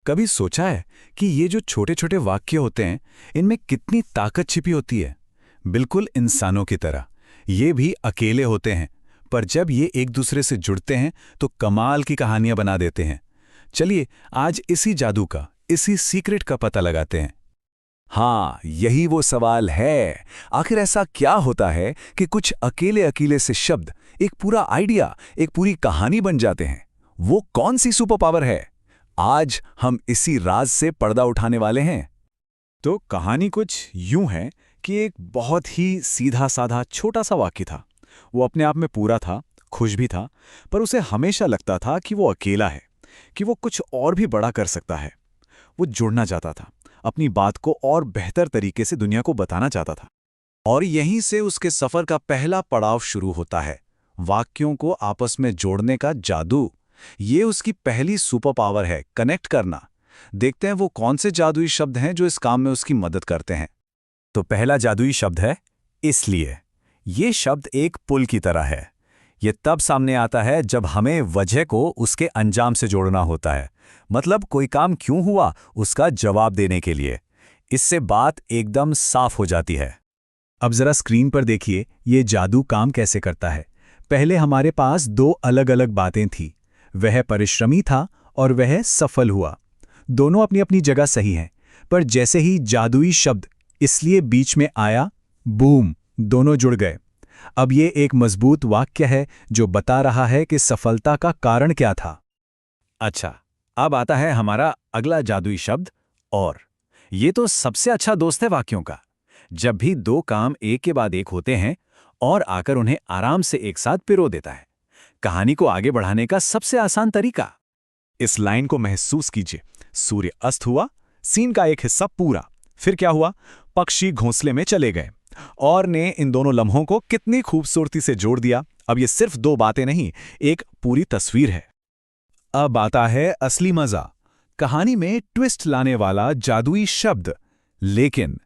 कभी सोचा है कि ये जो छोटे छोटे वाक्य होते हैं, इनमें कितनी ताकत छिपी होती है। बिल्कुल इंसानों की तरह ये भी अकेले होते हैं, पर जब ये एक दूसरे से जुड़ते हैं तो कमाल की कहानियां बना देते हैं। चलिए आज इसी जादू का, इसी सीक्रेट का पता लगाते हैं। हाँ, यही वो सवाल है। आखिर ऐसा क्या होता है कि कुछ अकेले अकेले से शब्द एक पूरा आइडिया, एक पूरी कहानी बन जाते हैं। वो कौन सी सुपर पावर है? आज हम इसी राज से पर्दा उठाने वाले हैं। तो कहानी कुछ यूं है कि एक बहुत ही सीधा साधा छोटा सा वाक्य था। वो अपने आप में पूरा था, खुश भी था, पर उसे हमेशा लगता था कि वो अकेला है, कि वो कुछ और भी बड़ा कर सकता है। वो जुड़ना चाहता था, अपनी बात को और बेहतर तरीके से दुनिया को बताना चाहता था। और यहीं से उसके सफर का पहला पड़ाव शुरू होता है, वाक्यों को आपस में जोड़ने का जादू। ये उसकी पहली सुपर पावर है, कनेक्ट करना। देखते हैं वो कौन से जादुई शब्द हैं जो इस काम में उसकी मदद करते हैं। तो पहला जादुई शब्द है इसलिए। ये शब्द एक पुल की तरह है। ये तब सामने आता है जब हमें वजह को उसके अंजाम से जोड़ना होता है। मतलब कोई काम क्यों हुआ, उसका जवाब देने के लिए। इससे बात एकदम साफ हो जाती है। अब जरा स्क्रीन पर देखिए ये जादू काम कैसे करता है। पहले हमारे पास दो अलग अलग बातें थी। वह परिश्रमी था और वह सफल हुआ। दोनों अपनी अपनी जगह सही हैं, पर जैसे ही जादुई शब्द इसलिए बीच में आया, बूम, दोनों जुड़ गए। अब ये एक मजबूत वाक्य है जो बता रहा है कि सफलता का कारण क्या था। अच्छा, अब आता है हमारा अगला जादुई शब्द और। ये तो सबसे अच्छा दोस्त है वाक्यों का। जब भी दो काम एक के बाद एक होते हैं और आकर उन्हें आराम से एक साथ पिरो देता है। कहानी को आगे बढ़ाने का सबसे आसान तरीका। इस लाइन को महसूस कीजिए। सूर्य अस्त हुआ, सीन का एक हिस्सा पूरा। फिर क्या हुआ? पक्षी घोंसले में चले गए। और ने इन दोनों लम्हों को कितनी खूबसूरती से जोड़ दिया। अब ये सिर्फ दो बातें नहीं, एक पूरी तस्वीर है। अब आता है असली मजा, कहानी में ट्विस्ट लाने वाला जादुई शब्द लेकिन।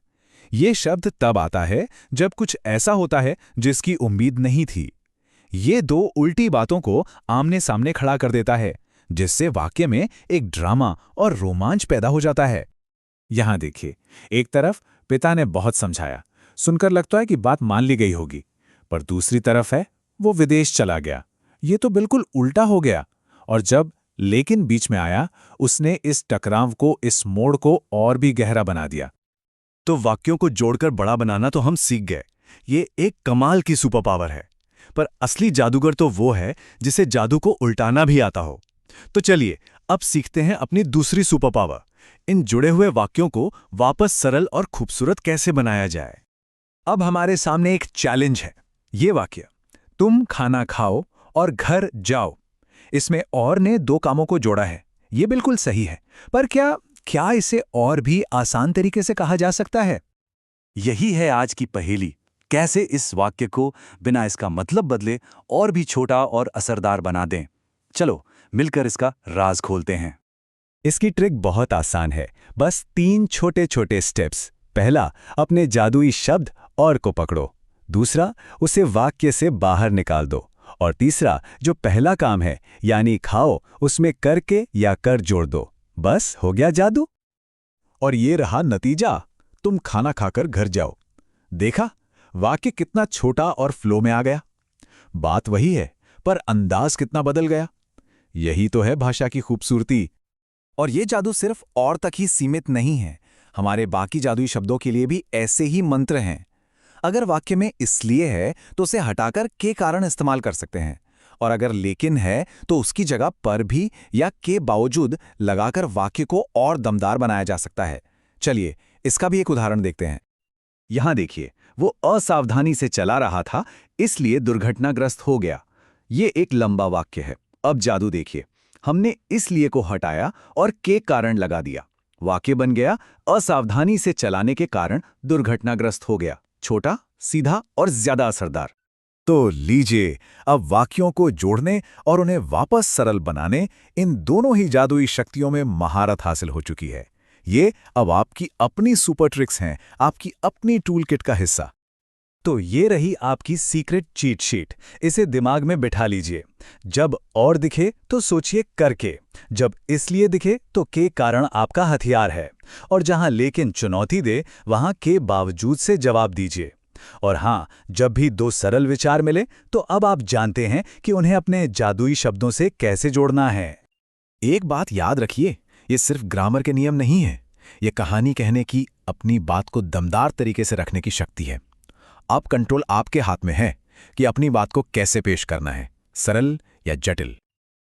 ये शब्द तब आता है जब कुछ ऐसा होता है जिसकी उम्मीद नहीं थी। ये दो उल्टी बातों को आमने सामने खड़ा कर देता है, जिससे वाक्य में एक ड्रामा और रोमांच पैदा हो जाता है। यहां देखिए, एक तरफ पिता ने बहुत समझाया, सुनकर लगता है कि बात मान ली गई होगी, पर दूसरी तरफ है वो विदेश चला गया। ये तो बिल्कुल उल्टा हो गया। और जब लेकिन बीच में आया, उसने इस टकराव को, इस मोड़ को और भी गहरा बना दिया। तो वाक्यों को जोड़कर बड़ा बनाना तो हम सीख गए। ये एक कमाल की सुपर पावर है। पर असली जादूगर तो वो है जिसे जादू को उल्टाना भी आता हो। तो चलिए अब सीखते हैं अपनी दूसरी सुपर पावर। इन जुड़े हुए वाक्यों को वापस सरल और खूबसूरत कैसे बनाया जाए। अब हमारे सामने एक चैलेंज है। ये वाक्य, तुम खाना खाओ और घर जाओ। इसमें और ने दो कामों को जोड़ा है। ये बिल्कुल सही है, पर क्या क्या इसे और भी आसान तरीके से कहा जा सकता है? यही है आज की पहेली। कैसे इस वाक्य को बिना इसका मतलब बदले और भी छोटा और असरदार बना दें। चलो मिलकर इसका राज खोलते हैं। इसकी ट्रिक बहुत आसान है, बस 3 छोटे छोटे स्टेप्स। पहला, अपने जादुई शब्द और को पकड़ो। दूसरा, उसे वाक्य से बाहर निकाल दो। और तीसरा, जो पहला काम है यानी खाओ, उसमें करके या कर जोड़ दो। बस हो गया जादू। और ये रहा नतीजा, तुम खाना खाकर घर जाओ। देखा, वाक्य कितना छोटा और फ्लो में आ गया। बात वही है, पर अंदाज कितना बदल गया। यही तो है भाषा की खूबसूरती। और ये जादू सिर्फ और तक ही सीमित नहीं है। हमारे बाकी जादुई शब्दों के लिए भी ऐसे ही मंत्र हैं। अगर वाक्य में इसलिए है तो उसे हटाकर के कारण इस्तेमाल कर सकते हैं। और अगर लेकिन है तो उसकी जगह पर भी या के बावजूद लगाकर वाक्य को और दमदार बनाया जा सकता है। चलिए इसका भी एक उदाहरण देखते हैं। यहां देखिए, वो असावधानी से चला रहा था इसलिए दुर्घटनाग्रस्त हो गया। ये एक लंबा वाक्य है। अब जादू देखिए, हमने इसलिए को हटाया और के कारण लगा दिया। वाक्य बन गया, असावधानी से चलाने के कारण दुर्घटनाग्रस्त हो गया। छोटा, सीधा और ज्यादा असरदार। तो लीजिए, अब वाक्यों को जोड़ने और उन्हें वापस सरल बनाने, इन दोनों ही जादुई शक्तियों में महारत हासिल हो चुकी है। ये अब आपकी अपनी सुपर ट्रिक्स हैं, आपकी अपनी टूल किट का हिस्सा। तो ये रही आपकी सीक्रेट चीट शीट। इसे दिमाग में बिठा लीजिए। जब और दिखे तो सोचिए करके, जब इसलिए दिखे तो के कारण आपका हथियार है, और जहां लेकिन चुनौती दे वहां के बावजूद से जवाब दीजिए। और हाँ, जब भी दो सरल विचार मिले तो अब आप जानते हैं कि उन्हें अपने जादुई शब्दों से कैसे जोड़ना है। एक बात याद रखिए, ये सिर्फ ग्रामर के नियम नहीं है। ये कहानी कहने की, अपनी बात को दमदार तरीके से रखने की शक्ति है। अब कंट्रोल आपके हाथ में है कि अपनी बात को कैसे पेश करना है, सरल या जटिल।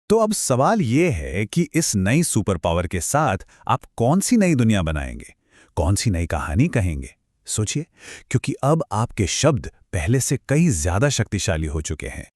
तो अब सवाल ये है कि इस नई सुपर पावर के साथ आप कौन सी नई दुनिया बनाएंगे, कौन सी नई कहानी कहेंगे? सोचिए, क्योंकि अब आपके शब्द पहले से कई ज्यादा शक्तिशाली हो चुके हैं।